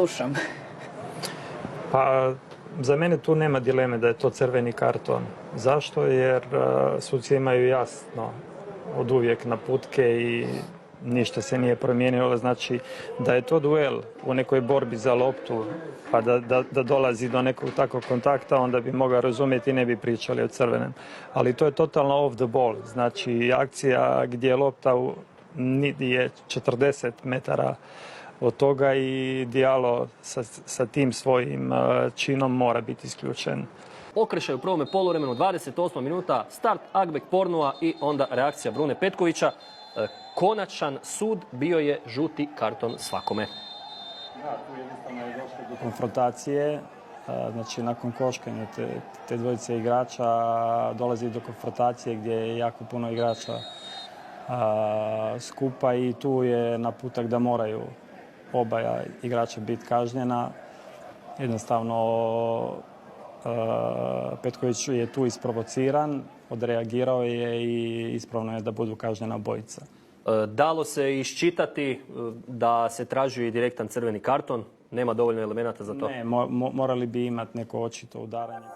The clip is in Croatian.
slušam. Pa, za mene tu nema dileme da je to crveni karton. Zašto? Jer suci imaju jasno od uvijek naputke i ništa se nije promijenilo. Znači da je to duel u nekoj borbi za loptu, pa da dolazi do nekog takvog kontakta, onda bi mogao razumjeti i ne bi pričali o crvenem. Ali to je totalno off the ball. Znači akcija gdje je lopta je 40 metara od toga i Diallo sa tim svojim činom mora biti isključen. Okršaj u prvome poluvremenu, 28. minuta, start Agbek Pornua i onda reakcija Brune Petkovića. Konačan sud bio je žuti karton svakome. Da, tu jednostavno je došlo do konfrontacije. Znači, nakon koškanja te dvojice igrača dolazi do konfrontacije gdje je jako puno igrača skupa i tu je naputak da moraju oba igrača biti kažnjena. Jednostavno, Petković je tu isprovociran, odreagirao je i ispravno je da budu kažnjena obojica. Dalo se iščitati da se traži i direktan crveni karton? Nema dovoljno elemenata za to? Ne, morali bi imati neko očito udaranje.